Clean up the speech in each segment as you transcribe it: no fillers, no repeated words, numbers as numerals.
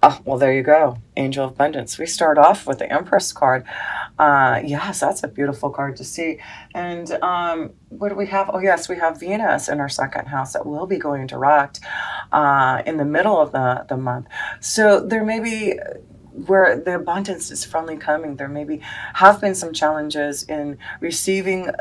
Oh, well, there you go. Angel of Abundance. We start off with the Empress card. Yes, that's a beautiful card to see. And what do we have? Oh, yes, we have Venus in our second house that will be going direct in the middle of the month. So there may be where the abundance is finally coming. There maybe have been some challenges in receiving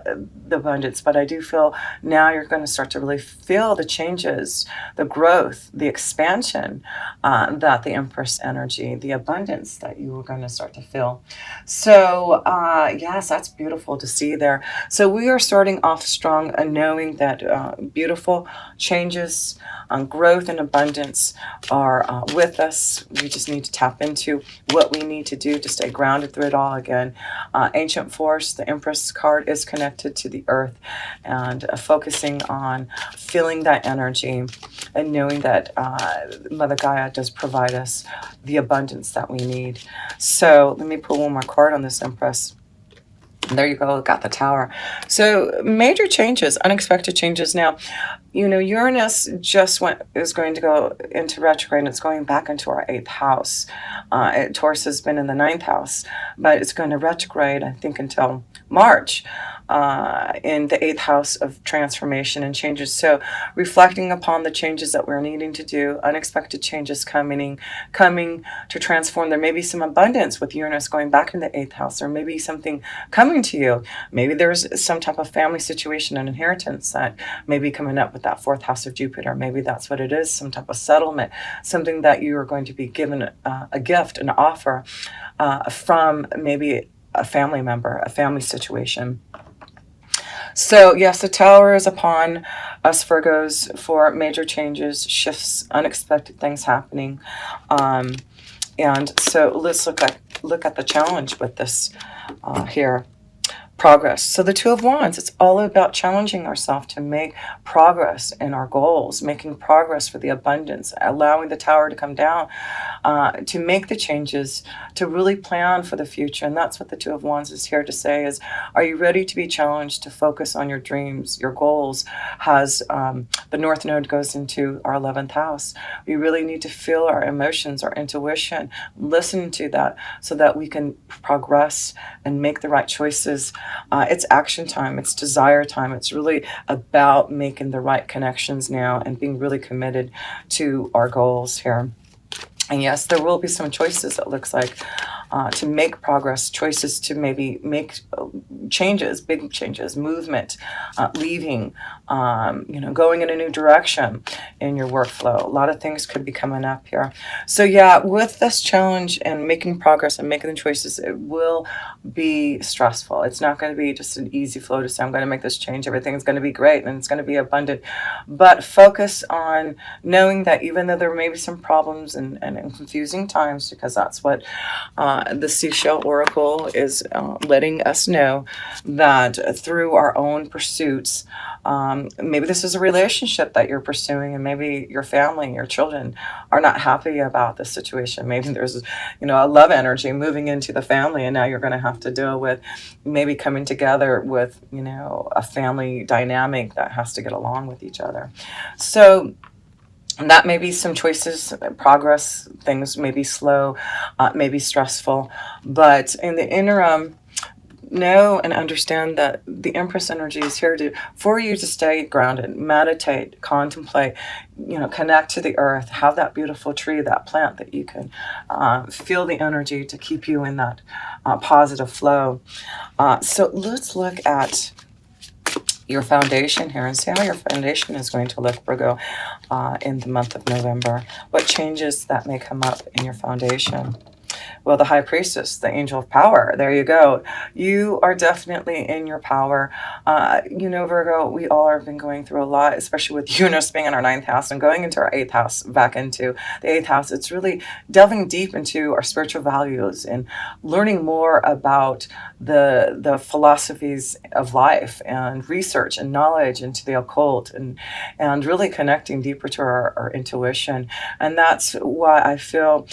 the abundance, but I do feel now you're going to start to really feel the changes, the growth, the expansion that the Empress energy, the abundance that you are going to start to feel. So, yes, that's beautiful to see there. So, we are starting off strong and knowing that beautiful changes, growth, and abundance are with us. We just need to tap into what we need to do to stay grounded through it all again. Ancient Force, the Empress card, is connected to the earth and focusing on feeling that energy and knowing that Mother Gaia does provide us the abundance that we need. So let me pull one more card on this Empress. There you go, got the Tower. So major changes, unexpected changes. Now, Uranus is going to go into retrograde, and it's going back into our 8th house. Taurus has been in the 9th house, but it's going to retrograde, I think, until March in the 8th house of transformation and changes. So reflecting upon the changes that we're needing to do, unexpected changes coming to transform. There may be some abundance with Uranus going back in the 8th house. There may be something coming to you. Maybe there's some type of family situation and inheritance that may be coming up with that 4th house of Jupiter. Maybe that's what it is, some type of settlement, something that you are going to be given a gift, an offer from maybe a family member, a family situation. So yes, the Tower is upon us Virgos for major changes, shifts, unexpected things happening. And so let's look at the challenge with this here. Progress. So the Two of Wands, it's all about challenging ourselves to make progress in our goals, making progress for the abundance, allowing the Tower to come down, to make the changes, to really plan for the future. And that's what the Two of Wands is here to say is, are you ready to be challenged to focus on your dreams, your goals? Has the North Node goes into our 11th house. We really need to feel our emotions, our intuition, listen to that so that we can progress and make the right choices. It's action time, it's desire time. It's really about making the right connections now and being really committed to our goals here. And yes, there will be some choices, it looks like, to make progress, choices to maybe make changes, big changes, movement, leaving, going in a new direction in your workflow. A lot of things could be coming up here. So yeah, with this challenge and making progress and making the choices, it will be stressful. It's not going to be just an easy flow to say, I'm going to make this change. Everything's going to be great and it's going to be abundant. But focus on knowing that even though there may be some problems and confusing times, because that's what the Seashell Oracle is letting us know, that through our own pursuits, maybe this is a relationship that you're pursuing and maybe your family, your children are not happy about the situation. Maybe there's, a love energy moving into the family and now you're going to have to deal with maybe coming together with, a family dynamic that has to get along with each other. So that may be some choices, progress, things may be slow, may be stressful, but in the interim, know and understand that the Empress energy is here for you to stay grounded, meditate, contemplate, connect to the earth, have that beautiful tree, that plant that you can feel the energy to keep you in that positive flow. So let's look at your foundation here and see how your foundation is going to look, Virgo, in the month of November. What changes that may come up in your foundation? Well, the High Priestess, the Angel of Power, there you go. You are definitely in your power. Virgo, we all have been going through a lot, especially with Uranus being in our 9th house and going into our 8th house, back into the 8th house. It's really delving deep into our spiritual values and learning more about the philosophies of life and research and knowledge into the occult and really connecting deeper to our intuition. And that's why I feel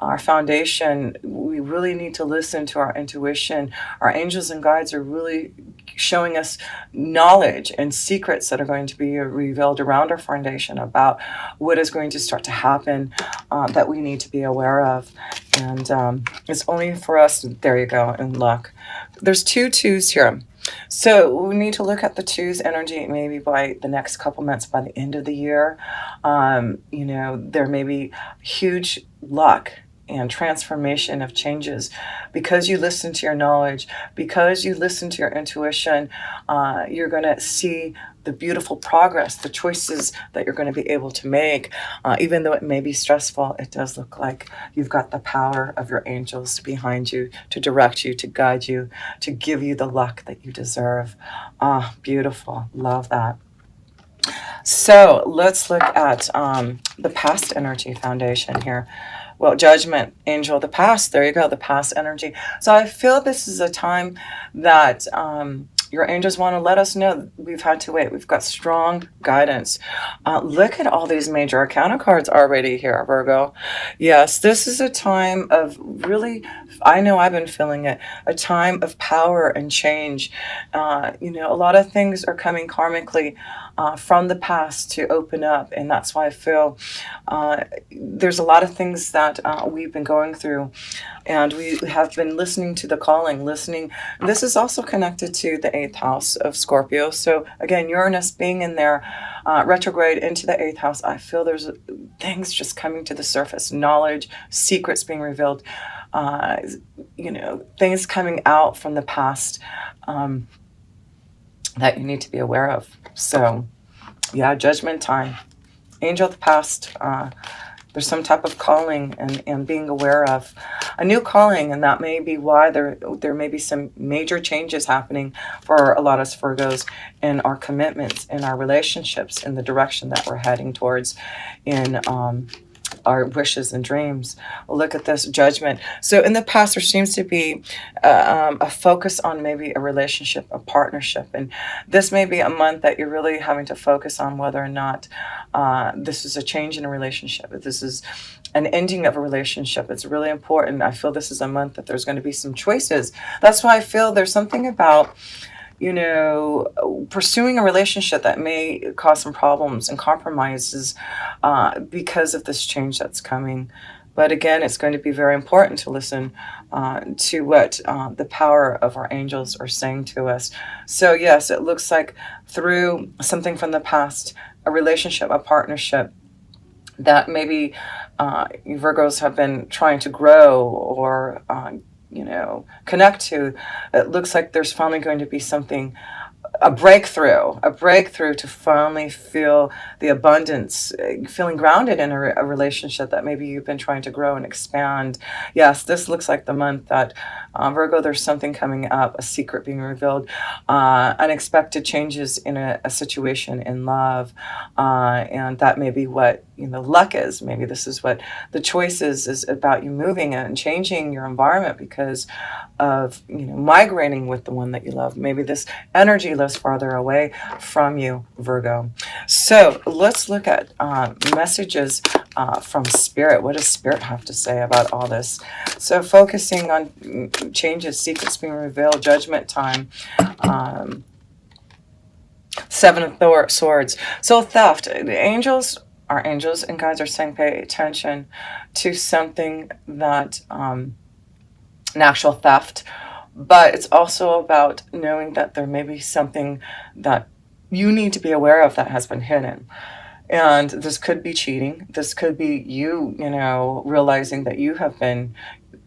our foundation, we really need to listen to our intuition. Our angels and guides are really showing us knowledge and secrets that are going to be revealed around our foundation about what is going to start to happen, that we need to be aware of. And it's only for us, there you go, in luck. There's two twos here. So we need to look at the twos energy maybe by the next couple months, by the end of the year. There may be huge luck and transformation of changes because you listen to your knowledge, because you listen to your intuition. You're going to see the beautiful progress, the choices that you're going to be able to make. Even though it may be stressful, it does look like you've got the power of your angels behind you to direct you, to guide you, to give you the luck that you deserve. Beautiful. Love that. So let's look at the past energy foundation here. Well, judgment, angel, the past. There you go, the past energy. So I feel this is a time that your angels want to let us know we've had to wait. We've got strong guidance. Look at all these major arcana cards already here, Virgo. Yes, this is a time of really, I know I've been feeling it, a time of power and change. A lot of things are coming karmically from the past to open up. And that's why I feel there's a lot of things that we've been going through. And we have been listening to the calling, listening. This is also connected to the 8th house of Scorpio. So again, Uranus being in there, retrograde into the 8th house, I feel there's things just coming to the surface, knowledge, secrets being revealed, things coming out from the past that you need to be aware of. So yeah, judgment time. Angel of the past. There's some type of calling and being aware of a new calling, and that may be why there may be some major changes happening for a lot of Virgos in our commitments, in our relationships, in the direction that we're heading towards, in our wishes and dreams. Look at this judgment. So in the past, there seems to be a focus on maybe a relationship, a partnership. And this may be a month that you're really having to focus on whether or not this is a change in a relationship. If this is an ending of a relationship, it's really important. I feel this is a month that there's going to be some choices. That's why I feel there's something about pursuing a relationship that may cause some problems and compromises because of this change that's coming. But again, it's going to be very important to listen to what the power of our angels are saying to us. So yes, it looks like through something from the past, a relationship, a partnership, that maybe Virgos have been trying to grow or connect to. It looks like there's finally going to be something, a breakthrough to finally feel the abundance, feeling grounded in a relationship that maybe you've been trying to grow and expand. Yes, this looks like the month that Virgo, there's something coming up, a secret being revealed, unexpected changes in a situation in love, and that may be what luck is. Maybe this is what the choice is about, you moving and changing your environment because of migrating with the one that you love. Maybe this energy lives farther away from you, Virgo. So let's look at messages from Spirit. What does Spirit have to say about all this? So focusing on changes, secrets being revealed, judgment time, Seven of Swords. So theft. Our angels and guides are saying pay attention to something that an actual theft, but it's also about knowing that there may be something that you need to be aware of that has been hidden. And this could be cheating. This could be you, realizing that you have been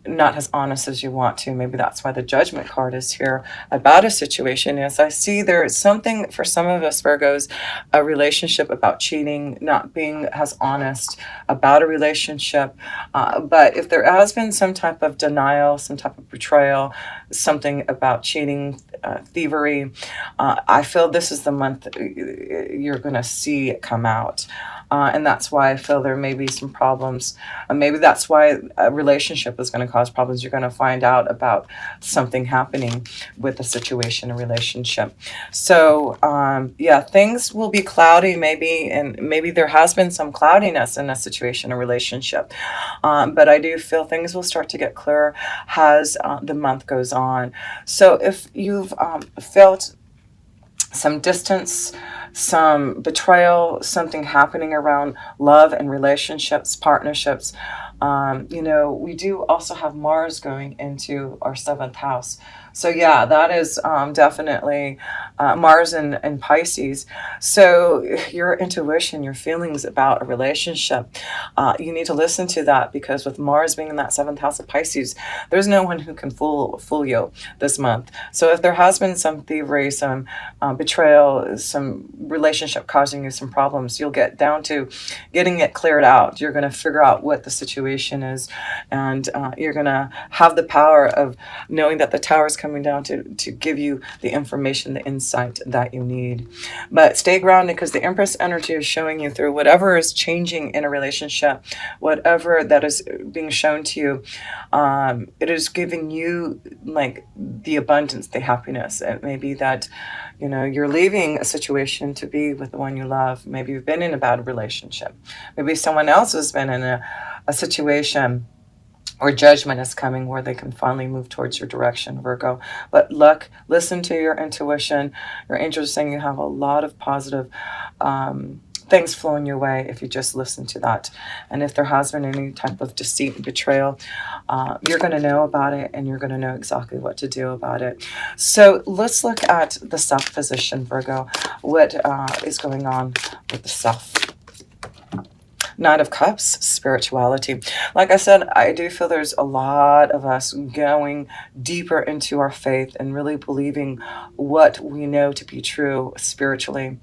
not as honest as you want to. Maybe that's why the judgment card is here about a situation. As I see, there is something for some of us Virgos, a relationship about cheating, not being as honest about a relationship. But if there has been some type of denial, some type of betrayal, something about cheating, thievery, I feel this is the month you're going to see it come out. And that's why I feel there may be some problems. Maybe that's why a relationship is going to to cause problems. You're going to find out about something happening with a situation, a relationship. So, yeah, things will be cloudy maybe, and maybe there has been some cloudiness in a situation, a relationship. But I do feel things will start to get clearer as the month goes on. So if you've felt some distance, some betrayal, something happening around love and relationships, partnerships. We do also have Mars going into our seventh house. So, yeah, that is definitely Mars and Pisces. So, your intuition, your feelings about a relationship, you need to listen to that, because with Mars being in that seventh house of Pisces, there's no one who can fool you this month. So, if there has been some thievery, some betrayal, some relationship causing you some problems, you'll get down to getting it cleared out. You're going to figure out what the situation is, and you're going to have the power of knowing that the tower is coming down to give you the information, the insight that you need. But stay grounded, because the Empress energy is showing you through whatever is changing in a relationship, whatever that is being shown to you. It is giving you like the abundance, the happiness. It may be that you're leaving a situation to be with the one you love. Maybe you've been in a bad relationship. Maybe someone else has been in a situation or judgment is coming where they can finally move towards your direction, Virgo. But listen to your intuition. Your angels are saying you have a lot of positive things flowing your way if you just listen to that. And if there has been any type of deceit and betrayal, you're going to know about it, and you're going to know exactly what to do about it. So let's look at the self position, Virgo. What is going on with the self? Knight of Cups, spirituality. Like I said, I do feel there's a lot of us going deeper into our faith and really believing what we know to be true spiritually.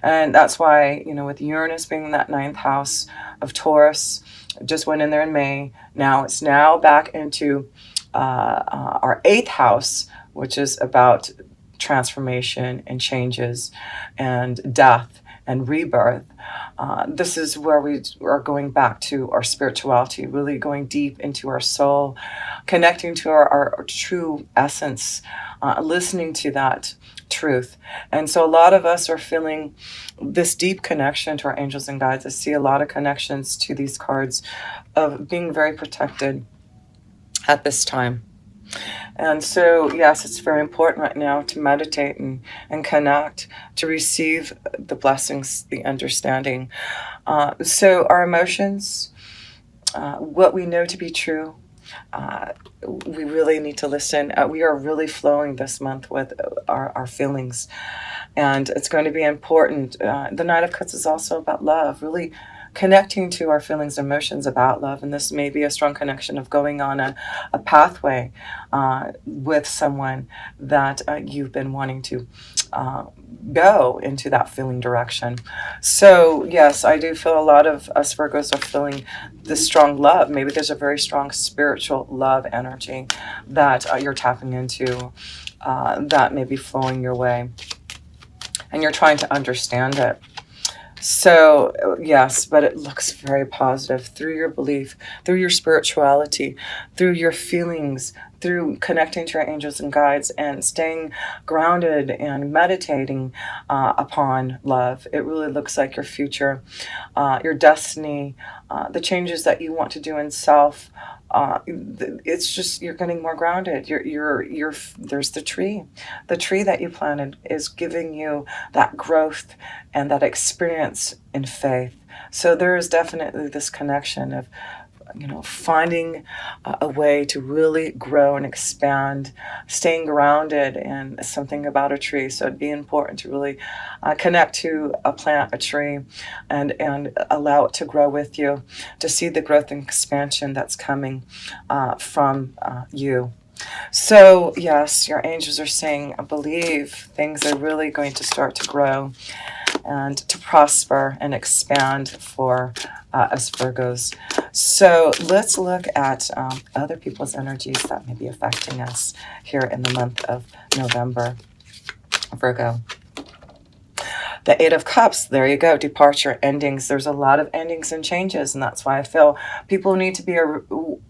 And that's why, with Uranus being in that ninth house of Taurus, just went in there in May. Now it's back into our eighth house, which is about transformation and changes and death and rebirth. This is where we are going back to our spirituality, really going deep into our soul, connecting to our true essence, listening to that truth. And so a lot of us are feeling this deep connection to our angels and guides. I see a lot of connections to these cards of being very protected at this time. And so, yes, it's very important right now to meditate and connect, to receive the blessings, the understanding. So our emotions, what we know to be true, we really need to listen. We are really flowing this month with our feelings. And it's going to be important. The Knight of Cups is also about love, really connecting to our feelings and emotions about love. And this may be a strong connection of going on a pathway with someone that you've been wanting to go into that feeling direction. So yes, I do feel a lot of us Virgos are feeling this strong love. Maybe there's a very strong spiritual love energy that you're tapping into, that may be flowing your way, and you're trying to understand it. So, yes, but it looks very positive through your belief, through your spirituality, through your feelings, through connecting to your angels and guides and staying grounded and meditating upon love. It really looks like your future, your destiny, the changes that you want to do in self. It's just you're getting more grounded. There's the tree that you planted is giving you that growth and that experience in faith. So there is definitely this connection of finding a way to really grow and expand, staying grounded, and something about a tree. So it'd be important to really connect to a plant, a tree, and allow it to grow with you, to see the growth and expansion that's coming from you. So yes, your angels are saying, I believe things are really going to start to grow and to prosper and expand for us Virgos. So let's look at other people's energies that may be affecting us here in the month of November, Virgo. The Eight of Cups, there you go, departure, endings. There's a lot of endings and changes, and that's why I feel people need to be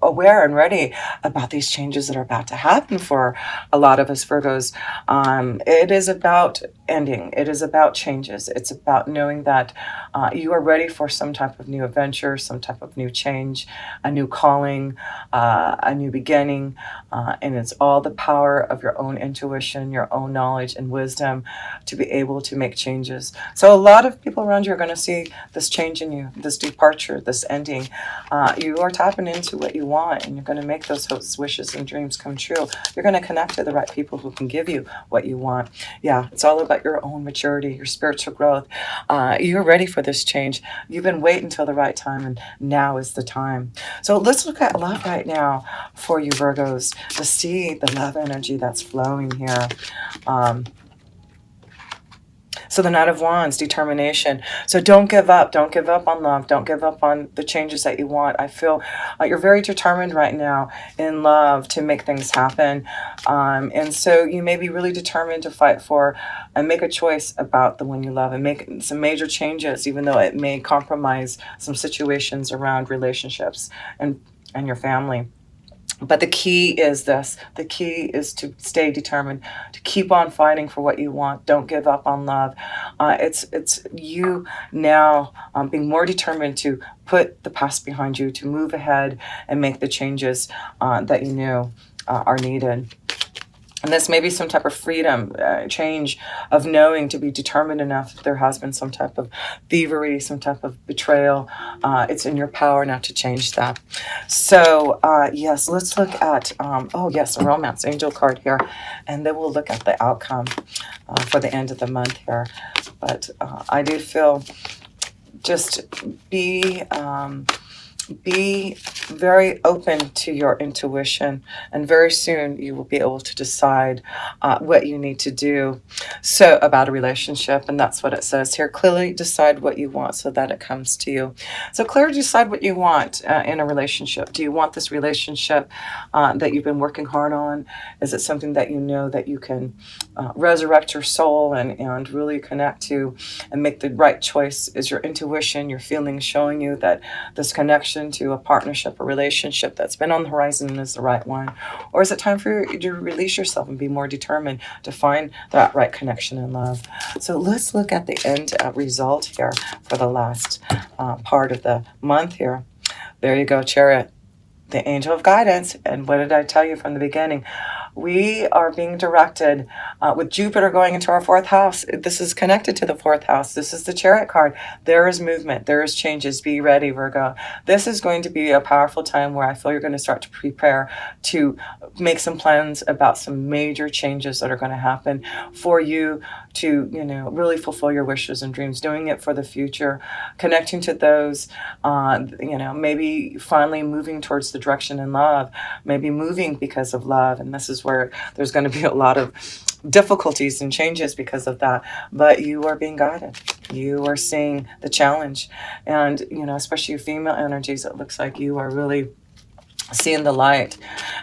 aware and ready about these changes that are about to happen for a lot of us Virgos. It is about ending. It is about changes. It's about knowing that you are ready for some type of new adventure, some type of new change, a new calling, a new beginning, and it's all the power of your own intuition, your own knowledge and wisdom to be able to make changes. So a lot of people around you are going to see this change in you, this departure, this ending. You are tapping into what you want, and you're going to make those hopes, wishes, and dreams come true. You're going to connect to the right people who can give you what you want. Yeah, it's all about your own maturity, your spiritual growth. You're ready for this change. You've been waiting until the right time, and now is the time. So let's look at love right now for you Virgos to see the love energy that's flowing here. So the Knight of Wands, determination. So don't give up. Don't give up on love. Don't give up on the changes that you want. I feel you're very determined right now in love to make things happen. And so you may be really determined to fight for and make a choice about the one you love and make some major changes, even though it may compromise some situations around relationships and your family. But the key is this. The key is to stay determined, to keep on fighting for what you want. Don't give up on love. It's you now being more determined to put the past behind you, to move ahead and make the changes that you know are needed. And this may be some type of freedom, change of knowing to be determined enough. There has been some type of thievery, some type of betrayal. It's in your power now to change that. So, yes, let's look at, oh, yes, a romance angel card here. And then we'll look at the outcome for the end of the month here. But I do feel just be very open to your intuition, and very soon you will be able to decide what you need to do so about a relationship. And that's what it says here. Clearly decide what you want so that it comes to you. So clearly decide what you want in a relationship. Do you want this relationship that you've been working hard on? Is it something that you know that you can resurrect your soul and really connect to and make the right choice? Is your intuition, your feelings showing you that this connection to a partnership, a relationship that's been on the horizon is the right one? Or is it time for you to release yourself and be more determined to find that right connection in love? So let's look at the end result here for the last part of the month here. There you go, Chariot, the angel of guidance. And what did I tell you from the beginning? We are being directed with Jupiter going into our fourth house. This is connected to the fourth house. This is the Chariot card. There is movement. There is changes. Be ready, Virgo. This is going to be a powerful time where I feel you're going to start to prepare to make some plans about some major changes that are going to happen for you to, really fulfill your wishes and dreams, doing it for the future, connecting to those, maybe finally moving towards the direction in love, maybe moving because of love. And this is where there's going to be a lot of difficulties and changes because of that. But you are being guided. You are seeing the challenge. And, especially female energies, it looks like you are really seeing the light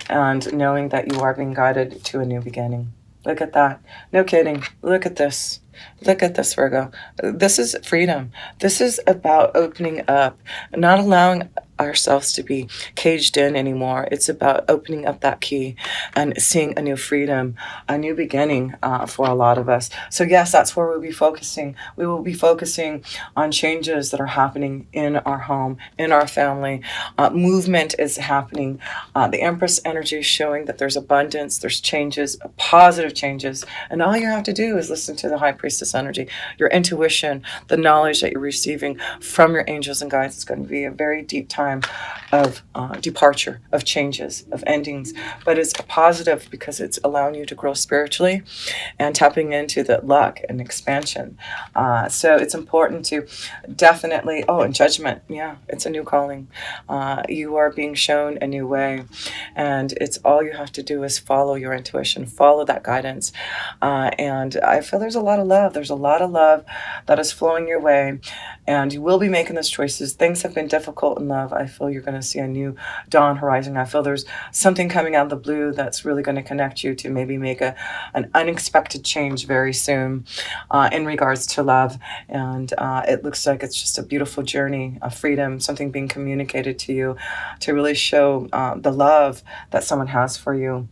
and knowing that you are being guided to a new beginning. Look at that. No kidding. Look at this. Look at this, Virgo. This is freedom. This is about opening up, not allowing ourselves to be caged in anymore. It's about opening up that key and seeing a new freedom, a new beginning for a lot of us. So yes, that's where we'll be focusing. We will be focusing on changes that are happening in our home, in our family. Movement is happening. The Empress energy is showing that there's abundance, there's changes, positive changes. And all you have to do is listen to the High Priestess energy, your intuition, the knowledge that you're receiving from your angels and guides. It's going to be a very deep time of departure, of changes, of endings, but it's positive because it's allowing you to grow spiritually and tapping into the luck and expansion. So it's important to definitely, and judgment, yeah, it's a new calling. You are being shown a new way, and it's all you have to do is follow your intuition, follow that guidance. And I feel there's a lot of love. There's a lot of love that is flowing your way, and you will be making those choices. Things have been difficult in love. I feel you're going to see a new dawn horizon. I feel there's something coming out of the blue that's really going to connect you to maybe make an unexpected change very soon in regards to love. And it looks like it's just a beautiful journey of freedom, something being communicated to you to really show the love that someone has for you.